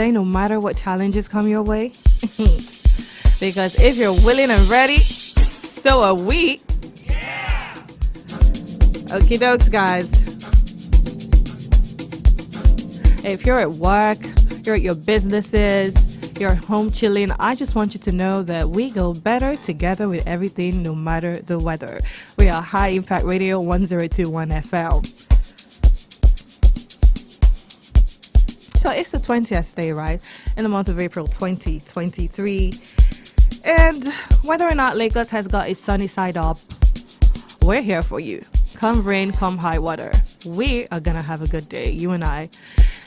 say no matter what challenges come your way? Because if you're willing and ready, so are we. Okie dokes, guys. If you're at work, you're at your businesses, you're home chilling, I just want you to know that we go better together with everything, no matter the weather. We are High Impact Radio 1021 FM. So it's the 20th day, right? In the month of April 2023. And whether or not Lagos has got a sunny side up, we're here for you. Come rain, come high water. We are going to have a good day, you and I.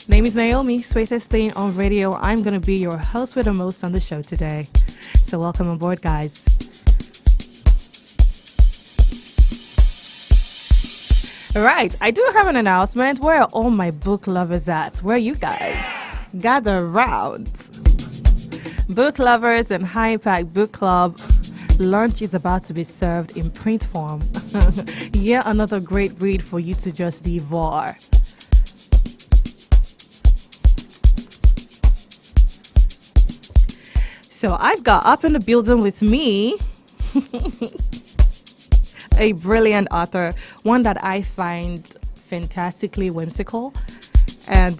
Name is Naomi, sweetest thing on radio. I'm going to be your host with the most on the show today. So welcome aboard, guys. Right, I do have an announcement. Where are all my book lovers at? Where are you guys? Gather around. Book lovers and High Impact Book Club. Lunch is about to be served in print form. Yet another great read for you to just devour. So I've got up in the building with me a brilliant author, one that I find fantastically whimsical. And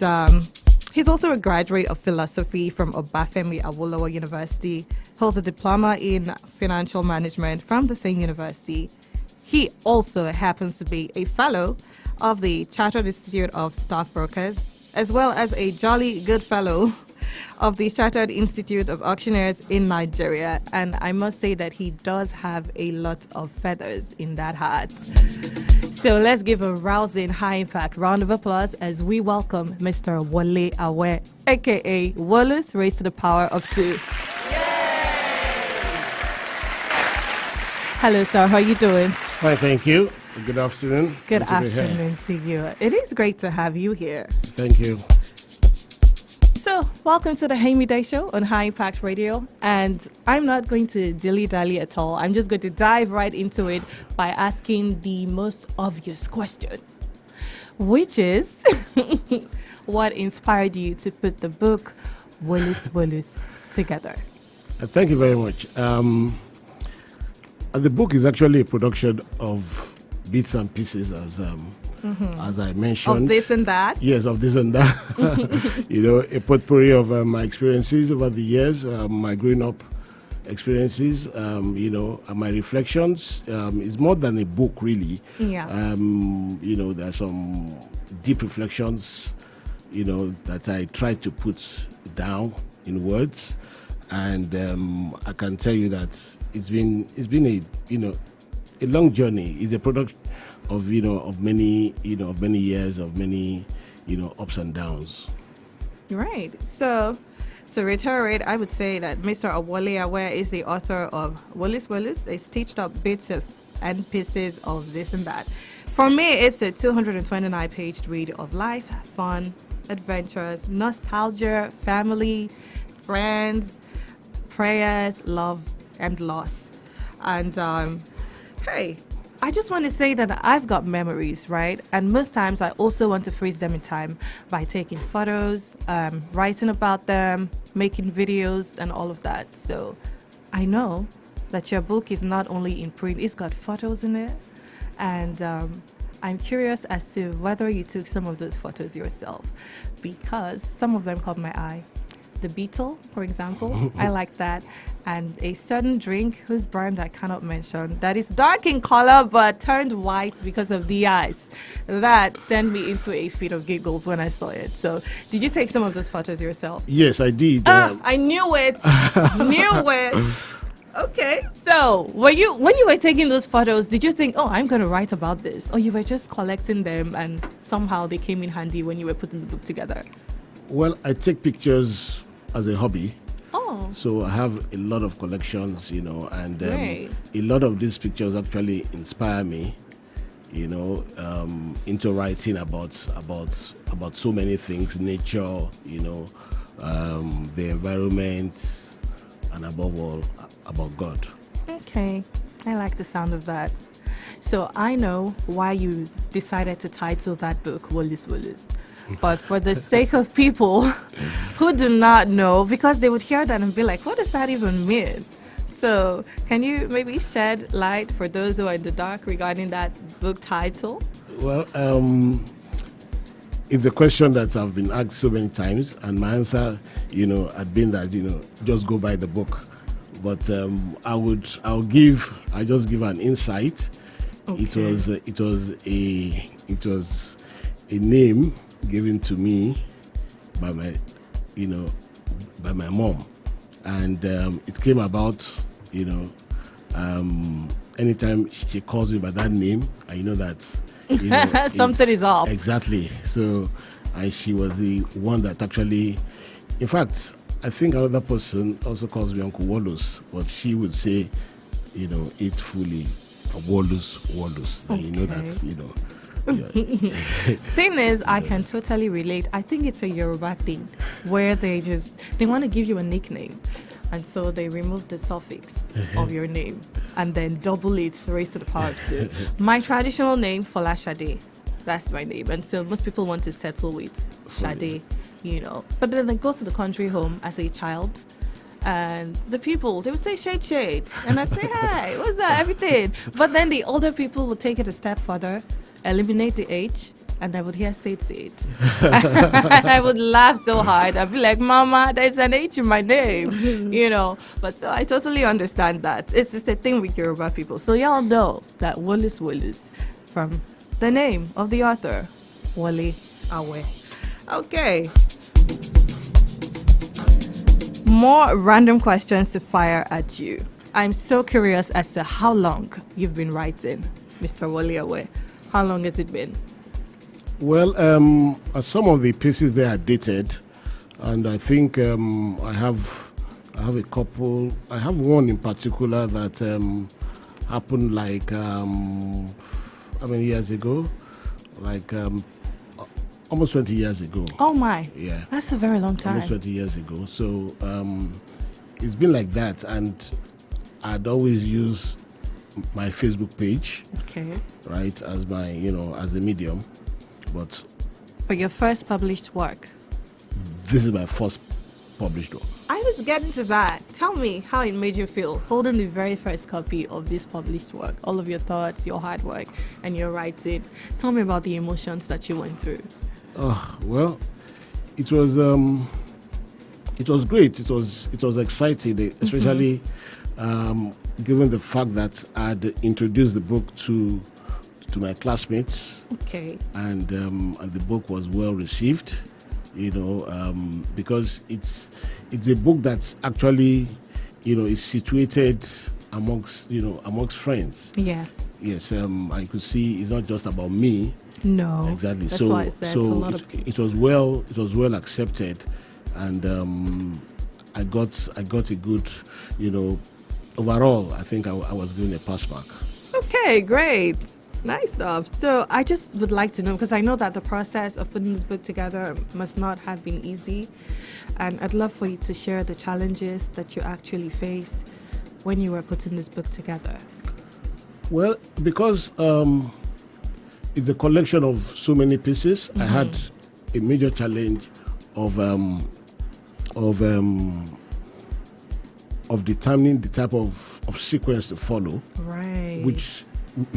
he's also a graduate of philosophy from Obafemi Awolowo University, holds a diploma in financial management from the same university. He also happens to be a fellow of the Chartered Institute of Stockbrokers, as well as a jolly good fellow of the Chartered Institute of Auctioneers in Nigeria. And I must say that he does have a lot of feathers in that hat. So let's give a rousing high impact round of applause as we welcome Mr. Wole Awe, aka Wolus, raised to the power of 2. Yay! Hello, sir. How are you doing? Fine, thank you. Good afternoon. Good afternoon to you. It is great to have you here. Thank you. So, welcome to the Midday show on High Impact Radio. And I'm not going to dilly-dally at all. I'm just going to dive right into it by asking the most obvious question, which is, what inspired you to put the book Wolus together? Thank you very much. The book is actually a production of bits and pieces, as I mentioned. Of this and that? Yes, of this and that. A potpourri of my experiences over the years, my growing up experiences, and my reflections. It's more than a book, really. Yeah. There are some deep reflections, that I try to put down in words. And I can tell you that it's been a long journey. It's a product of many years of many ups and downs. Right. So to reiterate, I would say that Mr. Wole Awe is the author of Wolus, a stitched up bits and pieces of this and that. For me, it's a 229-page read of life, fun, adventures, nostalgia, family, friends, prayers, love, and loss. And hey, I just want to say that I've got memories, right? And most times I also want to freeze them in time by taking photos, writing about them, making videos, and all of that. So I know that your book is not only in print, it's got photos in it. And I'm curious as to whether you took some of those photos yourself, because some of them caught my eye. The beetle, for example, I like that. And a certain drink whose brand I cannot mention, that is dark in color but turned white because of the ice. That sent me into a fit of giggles when I saw it. So did you take some of those photos yourself? Yes, I did. I knew it. Knew it. Okay, so when you were taking those photos, did you think, oh, I'm going to write about this? Or you were just collecting them and somehow they came in handy when you were putting the book together? Well, I take pictures as a hobby. Oh. So I have a lot of collections, and Great. A lot of these pictures actually inspire me, into writing about so many things, nature, the environment, and above all, about God. Okay, I like the sound of that. So I know why you decided to title that book Wolus. But for the sake of people who do not know, because they would hear that and be like, what does that even mean? So can you maybe shed light for those who are in the dark regarding that book title? Well, it's a question that I've been asked so many times, and my answer, had been that, just go by the book. But I'll just give an insight. Okay. It was a name given to me by my mom, and it came about, anytime she calls me by that name, I know that something is off. Exactly. So, and she was the one that actually, in fact, I think another person also calls me Uncle Wolus, but she would say, it fully, Wolus. Okay. You know that, Yeah. Thing is, I can totally relate. I think it's a Yoruba thing where they want to give you a nickname, and so they remove the suffix of your name and then double it, raised to the power of 2. My traditional name, Folashade, that's my name, and so most people want to settle with Shade, But then I go to the country home as a child, and the people, they would say shade, and I'd say, hey, what's that, everything. But then the older people would take it a step further, eliminate the H, and I would hear say it. And I would laugh so hard. I'd be like, Mama, there's an H in my name, But so I totally understand that. It's just a thing with Yoruba people. So y'all know that Wolus from the name of the author, Wole Awe. Okay. More random questions to fire at you. I'm so curious as to how long you've been writing, Mr. Wole Awe. How long has it been? Well, some of the pieces there are dated, and I think I have a couple. I have one in particular that happened like how many years ago? Like almost 20 years ago. Oh my! Yeah, that's a very long time. Almost 20 years ago. So it's been like that, and I'd always use my Facebook page, okay, right, as my as the medium. But for your first published work, this is my first published work. I was getting to that. Tell me how it made you feel holding the very first copy of this published work, all of your thoughts, your hard work, and your writing. Tell me about the emotions that you went through. Well, it was great. It was exciting, especially given the fact that I'd introduced the book to my classmates. Okay. And the book was well received, because it's a book that's actually, is situated amongst friends. Yes. Yes. I could see it's not just about me. No. Exactly. That's why I said it's a lot of people. It was well accepted, and I got a good, overall, I think I was given a pass mark. Okay, great. Nice stuff. So I just would like to know, because I know that the process of putting this book together must not have been easy, and I'd love for you to share the challenges that you actually faced when you were putting this book together. Well, because it's a collection of so many pieces, I had a major challenge of determining the type of sequence to follow. Right. Which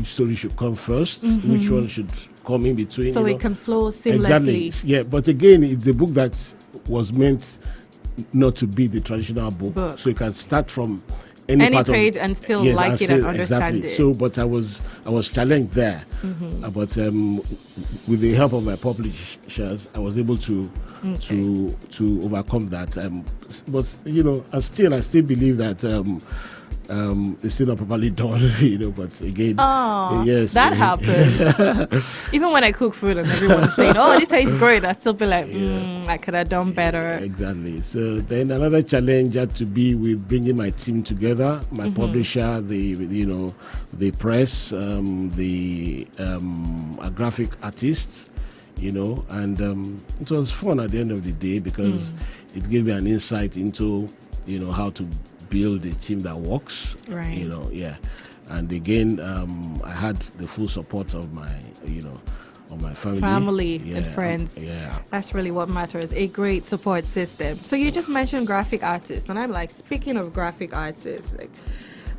story should come first, which one should come in between. So it can flow seamlessly. Exactly. Yeah, but again, it's a book that was meant not to be the traditional book. So you can start from any part page of, and still like it and understand exactly. it. So, but I was challenged there. But with the help of my publishers, I was able to overcome that. But I still believe that it's still not properly done. But again, yes, that happens. Even when I cook food and everyone's saying, "Oh, this tastes great," I still be like, I could have done better. Exactly. So then another challenge had to be with bringing my team together, my publisher, the press, a graphic artist, and it was fun at the end of the day because it gave me an insight into how to build a team that works. Right. And again, I had the full support of my or my family. Family and friends. Yeah. That's really what matters. A great support system. So you just mentioned graphic artists, and I'm like, speaking of graphic artists, like,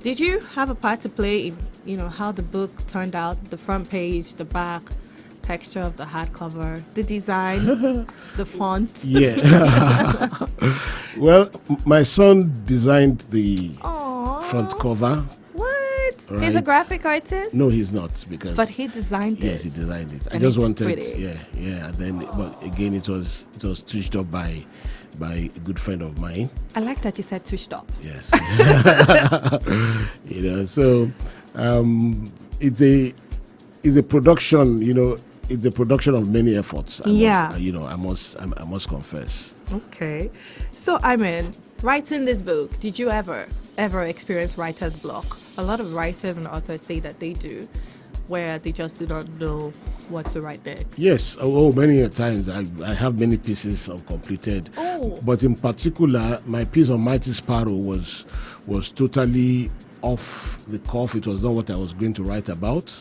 did you have a part to play in, how the book turned out, the front page, the back, texture of the hardcover, the design, the font? Yeah. Well, my son designed the front cover. What? Right. He's a graphic artist? No, he's not, because But he designed it. Yes, he designed it. I And just it's wanted, pretty. yeah. And then, but again, it was touched up by a good friend of mine. I like that you said touched up. Yes. So it's a production. It's a production of many efforts. I must confess. Okay. So, writing this book, did you ever experience writer's block? A lot of writers and authors say that they do, where they just do not know what to write next. Yes. Many a times I have many pieces completed. Oh. But in particular, my piece on Mighty Sparrow was totally off the cuff. It was not what I was going to write about.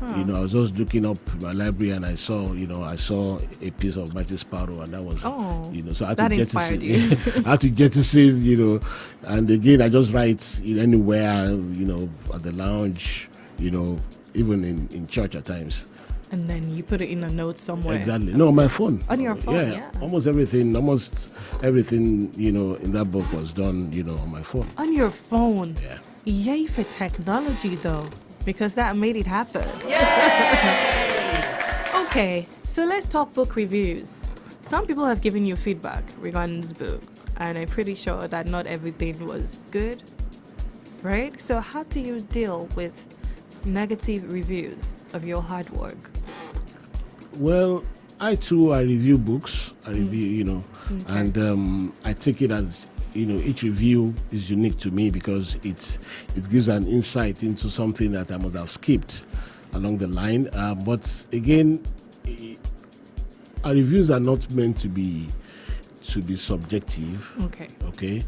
I was just looking up my library and I saw a piece of Mighty Sparrow, and that was, so I had that to inspired jettison. you. I had to jettison, and again, I just write anywhere, at the lounge, even in church at times. And then you put it in a note somewhere. Exactly. No, on my phone. On your phone, yeah. Almost everything, in that book was done, on my phone. On your phone. Yeah. Yay for technology, though, because that made it happen. Okay, so let's talk book reviews. Some people have given you feedback regarding this book, and I'm pretty sure that not everything was good, right? So how do you deal with negative reviews of your hard work? Well, I review books. I review, and I take it as, each review is unique to me because it gives an insight into something that I must have skipped along the line. But again, our reviews are not meant to be subjective. Okay.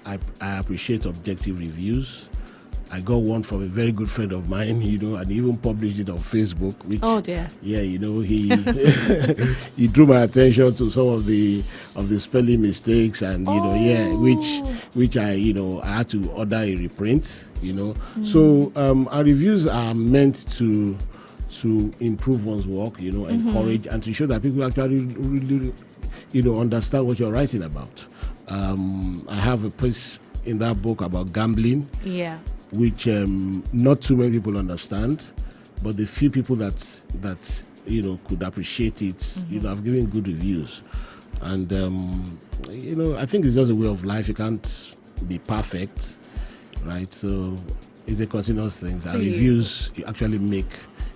I appreciate objective reviews. I got one from a very good friend of mine, and he even published it on Facebook. Which, oh dear. Yeah, he he drew my attention to some of the spelling mistakes, and which I had to order a reprint. So our reviews are meant to improve one's work, encourage and to show that people actually really, understand what you're writing about. I have a piece in that book about gambling. Yeah. Which not too many people understand, but the few people that could appreciate it, I've given good reviews, and I think it's just a way of life. You can't be perfect, right? So it's a continuous thing. And reviews you actually make,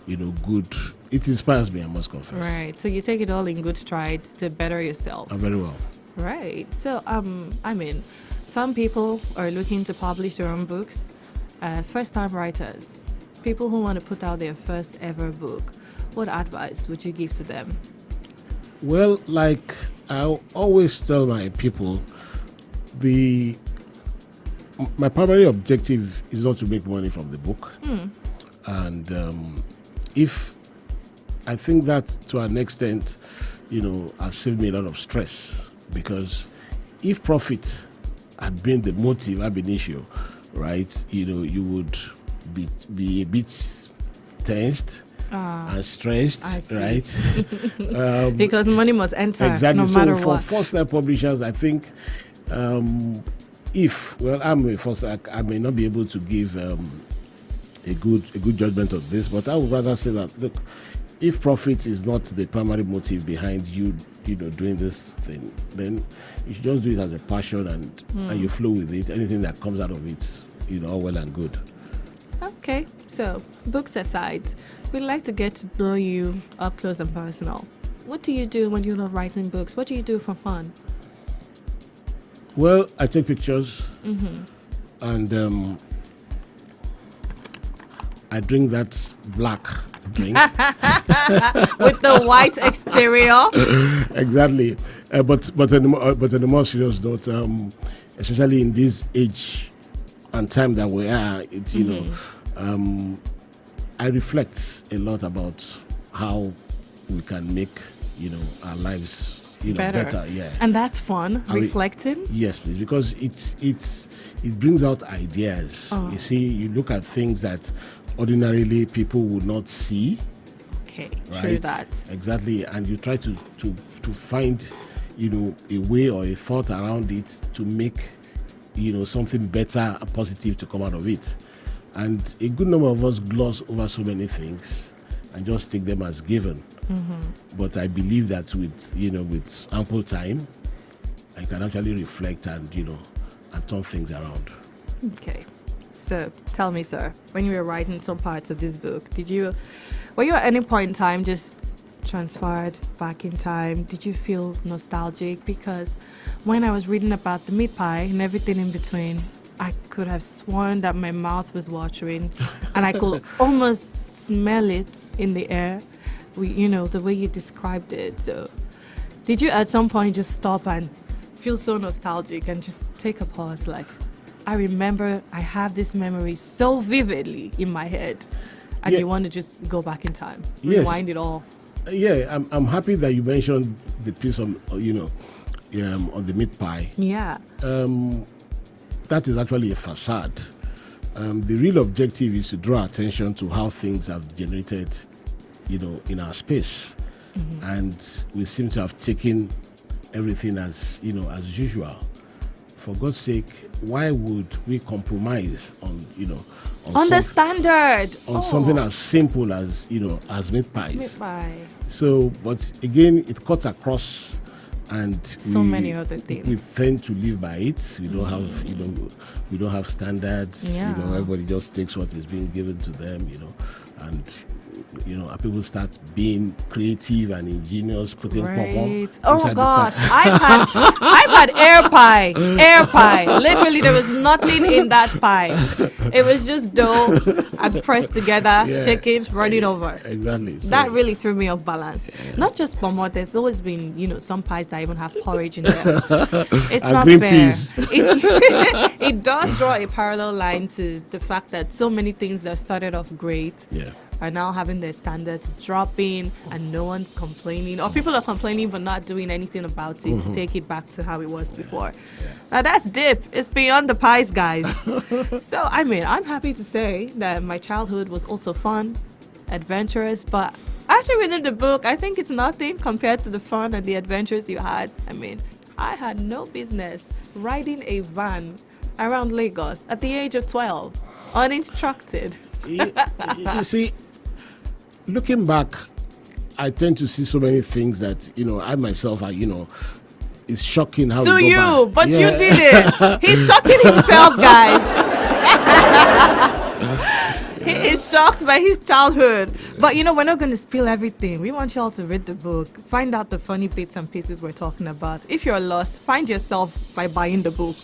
good. It inspires me, I must confess. Right. So you take it all in good stride to better yourself. Very well. Right. So some people are looking to publish their own books. First-time writers, people who want to put out their first ever book, what advice would you give to them? Well, like I always tell my people, my primary objective is not to make money from the book. And if I think that to an extent, has saved me a lot of stress, because if profit had been the motive ab initio, right, you would be a bit tensed and stressed, right? Because money must enter, exactly. no matter so what. For first-time publishers, I think I'm a first, I may not be able to give a good judgment of this, but I would rather say that, look, if profit is not the primary motive behind you doing this thing, then you should just do it as a passion and you flow with it. Anything that comes out of it, all well and good. Okay, so books aside, we'd like to get to know you up close and personal. What do you do when you're not writing books? What do you do for fun? Well, I take pictures and I drink that black drink with the white exterior. Exactly, but on a more serious note, especially in this age and time that we are, I reflect a lot about how we can make, our lives, better. Yeah. And that's fun, I mean, reflecting. Yes, please, because it brings out ideas. You see, you look at things that ordinarily people would not see. Okay, right? true that. Exactly, and you try to find, a way or a thought around it to make, something better and positive to come out of it. And a good number of us gloss over so many things and just take them as given. But I believe that with ample time, I can actually reflect and turn things around. Okay. So tell me, sir, when you were writing some parts of this book, were you at any point in time just transferred back in time? Did you feel nostalgic? Because when I was reading about the meat pie and everything in between, I could have sworn that my mouth was watering and I could almost smell it in the air. The way you described it. So did you at some point just stop and feel so nostalgic and just take a pause, like, I remember I have this memory so vividly in my head, and you want to just go back in time, rewind it all? Yeah, I'm happy that you mentioned the piece on on the meat pie. Yeah. That is actually a facade. The real objective is to draw attention to how things have generated, in our space, and we seem to have taken everything as usual. For God's sake, why would we compromise on the standard on something as simple as as meat pies? Meat pie. So, but again, it cuts across, and so many other things. We tend to live by it. We don't have we don't have standards. Yeah. Everybody just takes what is being given to them. And people start being creative and ingenious, putting pom-pom. Oh my gosh, I've had air pie. Literally, there was nothing in that pie. It was just dough and pressed together, shaking, running over. Exactly. So, that really threw me off balance. Yeah. Not just pom-pom. There's always been, some pies that even have porridge in them. It's and not green fair. Peas. It does draw a parallel line to the fact that so many things that started off great are now having their standards dropping, and no one's complaining, or people are complaining but not doing anything about it to take it back to how it was before. Now that's deep. It's beyond the pies, guys. So I'm happy to say that my childhood was also fun, adventurous, but after reading the book, I think it's nothing compared to the fun and the adventures you had. I had no business riding a van around Lagos at the age of 12, uninstructed. You see, looking back, I tend to see so many things that I myself it's shocking how to we go you back. But you did it. He's shocking himself, guys. He is shocked by his childhood. But we're not going to spill everything. We want you all to read the book, find out the funny bits and pieces we're talking about. If you're lost, find yourself by buying the book.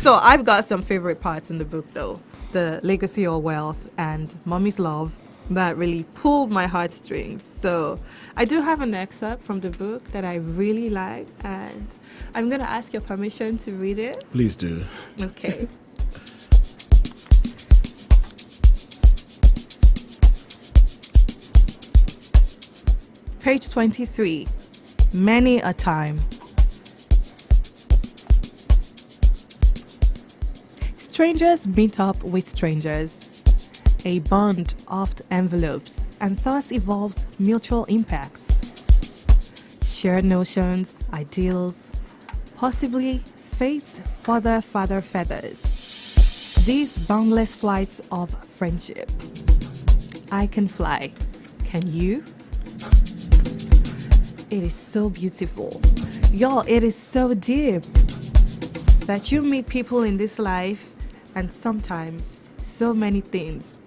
So I've got some favorite parts in the book, though. The legacy or wealth and mommy's love that really pulled my heartstrings. So I do have an excerpt from the book that I really like, and I'm going to ask your permission to read it. Please do. Okay. Page 23. Many a time. Strangers meet up with strangers. A bond oft envelopes and thus evolves mutual impacts. Shared notions, ideals, possibly fate's father feathers. These boundless flights of friendship. I can fly. Can you? It is so beautiful. Y'all, it is so deep that you meet people in this life, and sometimes so many things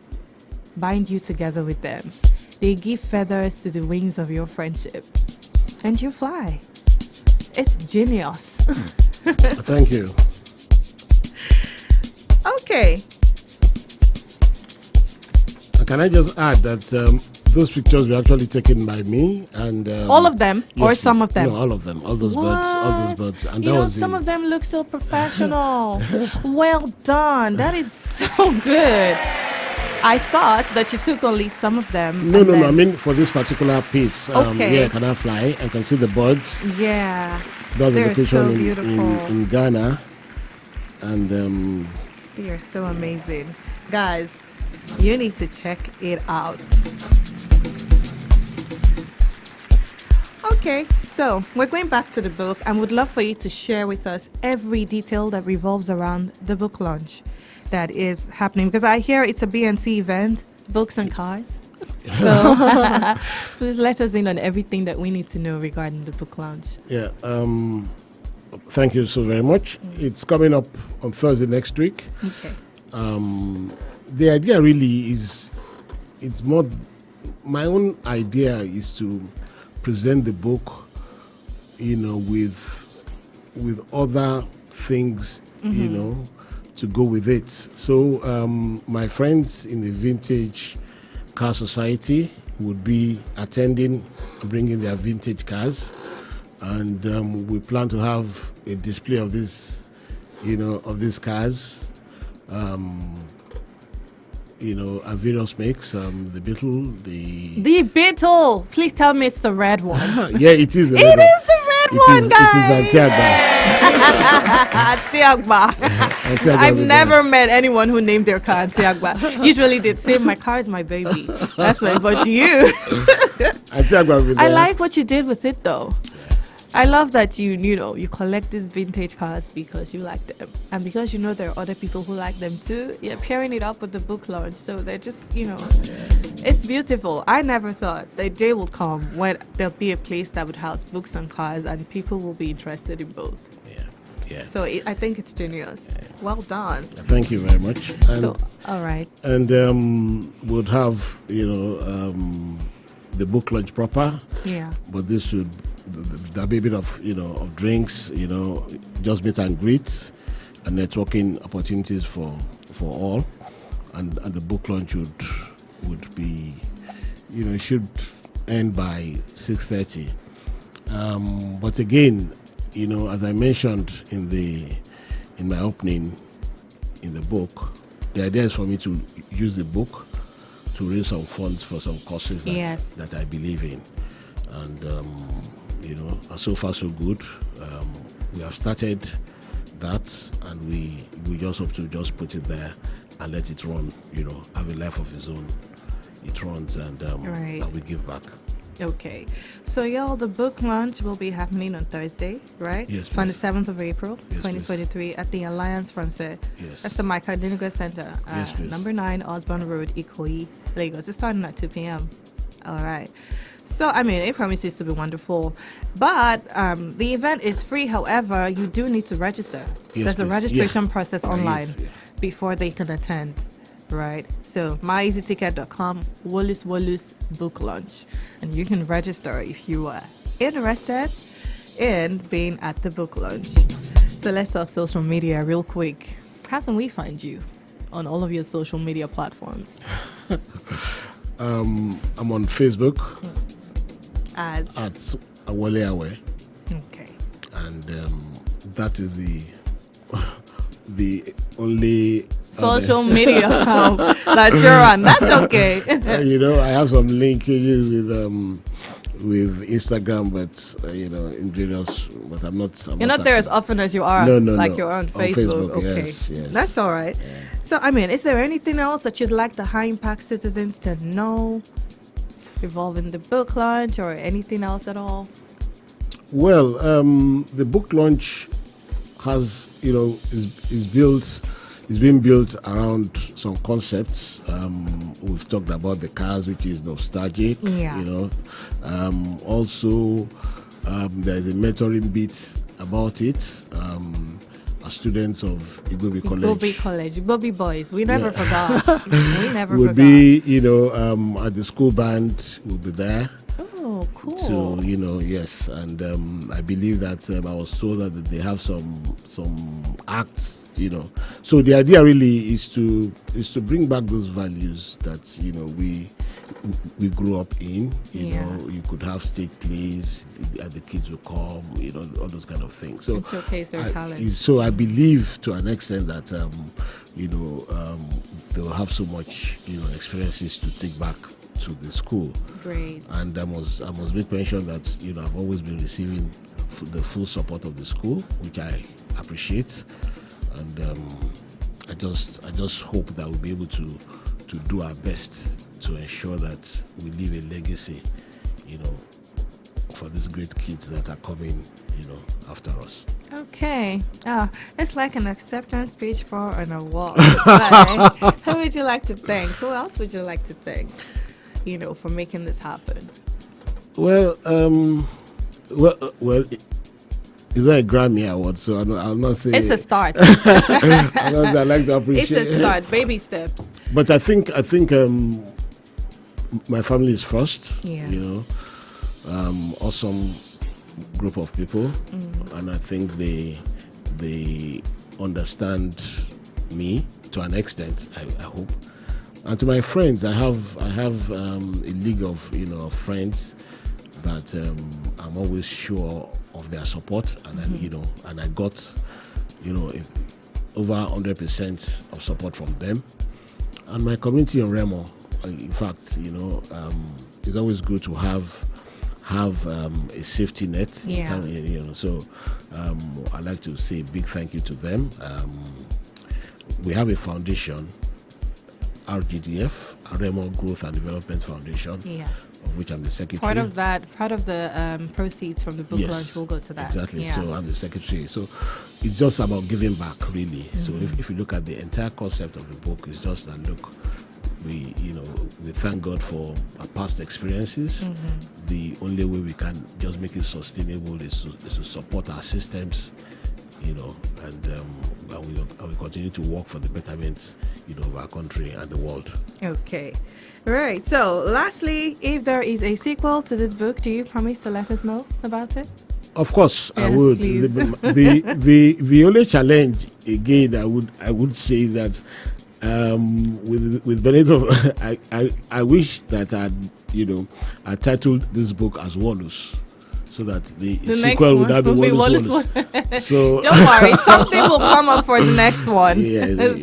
bind you together with them. They give feathers to the wings of your friendship, and you fly. It's genius. Thank you. Okay. Can I just add that those pictures were actually taken by me, and all of them, yes, or some of them? No, all of them. All those birds, and some of them look so professional. Well done. That is so good. I thought that you took only some of them. No. I mean, for this particular piece, Okay. yeah, can I fly? I can see the birds. Yeah. That's the They're location so in, beautiful. in Ghana. And They are so amazing. Guys, you need to check it out. Okay, so we're going back to the book and would love for you to share with us every detail that revolves around the book launch that is happening. Because I hear it's a BNC event, books and cars. So please let us in on everything that we need to know regarding the book launch. yeah, thank you so very much. It's coming up on Thursday next week. Okay. The idea really is, it's more, my own idea is to present the book, with other things, to go with it. So my friends in the Vintage Car Society would be attending, bringing their vintage cars, and we plan to have a display of this, of these cars. At various makes, the Beetle, The Beetle! Please tell me it's the red one. yeah, it is. It is the red one, guys! It is Antiagba. Antiagba. I've never met anyone who named their car Antiagba. Usually they'd say, my car is my baby. That's why, but you. I like what you did with it, though. I love that you collect these vintage cars because you like them, and because there are other people who like them too. You're pairing it up with the book launch, so they're just it's beautiful. I never thought the day will come when there'll be a place that would house books and cars, and people will be interested in both. Yeah. So I think it's genius. Well done. Thank you very much. And, So all right. And we'll have the book launch proper. Yeah. But this should there'll be a bit of of drinks, just meet and greet, and networking opportunities for all, and the book launch would be should end by 6:30. But again, as I mentioned in my opening in the book, the idea is for me to use the book to raise some funds for some causes that I believe in. And so far so good. We have started that, and we just hope to just put it there and let it run. Have a life of its own. It runs, and and we give back. Okay. So, y'all, the book launch will be happening on Thursday, right? Yes, 27th of April, Yes, 2023, at the Alliance Française. Yes. That's the Michael Dinigo Center. Yes, please. Number 9, Osborne Road, Ikoyi, Lagos. It's starting at 2 p.m. All right. So, it promises to be wonderful. But the event is free. However, you do need to register. Yes, There's a please. registration process online Yes. before they can attend. Right, so myeasyticket.com, Wolus book launch, and you can register if you are interested in being at the book launch. So let's talk social media real quick. How can we find you on all of your social media platforms? I'm on Facebook As at Awole Awe, okay, and that is the only social media account that you're on. That's okay. I have some linkages with Instagram, but in various. But I'm not. You're not there as often as you are. No, you're on Facebook. Okay, yes. That's all right. Yeah. So, is there anything else that you'd like the high impact citizens to know involving the book launch or anything else at all? Well, the book launch has is being built around some concepts. We've talked about the cars, which is nostalgic. Yeah. Also, there's a mentoring bit about it. Our students of Igbobi College. Igbobi boys. We never forgot. We never would forgot. be, at the school band, will be there. Oh, cool. So yes, and I believe that I was told that they have some acts. So the idea really is to bring back those values that we we grew up in. You Yeah. know, you could have stage plays, and the kids will come. You know, all those kind of things. So And showcase their talent. So I believe to an extent that you know, they'll have so much, you know, experiences to take back to the school. Great. And I must make mention that, you know, I've always been receiving the full support of the school, which I appreciate. And I just hope that we'll be able to do our best to ensure that we leave a legacy, you know, for these great kids that are coming, you know, after us. Okay. It's like an acceptance speech for an award. Like, who would you like to thank? Who else would you like to thank, you know, for making this happen? Well, it's not a Grammy award, so I'll not say It's a start. I like to appreciate. It's a start. Baby steps. But I think my family is first. Yeah. You know, awesome group of people, and I think they understand me to an extent. I hope. And to my friends, I have a league of, you know, friends that I'm always sure of their support, and then, you know, and I got, you know, over 100% of support from them. And my community in Remo, in fact, you know, it's always good to have a safety net. Yeah. You know, so I'd like to say a big thank you to them. We have a foundation, RGDF, Remo Growth and Development Foundation, Yeah. of which I'm the secretary. Part of the proceeds from the book launch will go to that. Exactly. Yeah. So I'm the secretary. So it's just about giving back, really. So if you look at the entire concept of the book, it's just that, look, we thank God for our past experiences. The only way we can just make it sustainable is to support our systems, you know, and we continue to work for the betterment, you know, of our country and the world. Okay. Right. So, lastly, if there is a sequel to this book, do you promise to let us know about it? Of course, I Yes, would. please. The only challenge again, I would say that with Benito, I wish that I titled this book as Wolus, so that the sequel would not be Wolus. So don't worry, something will come up for the next one.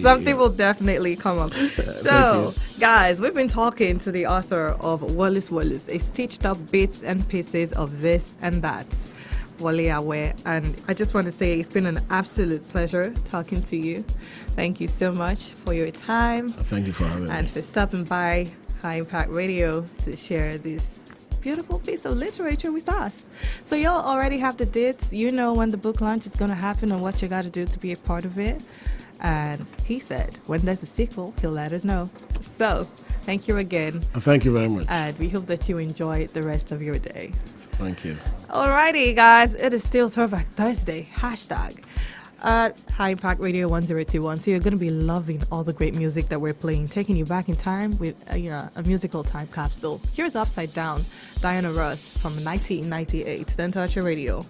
Something Yeah. will definitely come up. So, guys, we've been talking to the author of Wolus, a stitched up bits and pieces of this and that, Wale Awe. And I just want to say it's been an absolute pleasure talking to you. Thank you so much for your time. Thank you for having and me. for stopping by High Impact Radio to share this beautiful piece of literature with us. So y'all already have the dates. You know when the book launch is going to happen and what you got to do to be a part of it. And he said when there's a sequel, he'll let us know. So thank you again. Thank you very much. And we hope that you enjoy the rest of your day. Thank you. Alrighty, guys. It is still Throwback Thursday. Hashtag High Impact Radio 1021. So you're going to be loving all the great music that we're playing, taking you back in time with a musical time capsule. Here's Upside Down, Diana Ross from 1998. Don't touch your radio.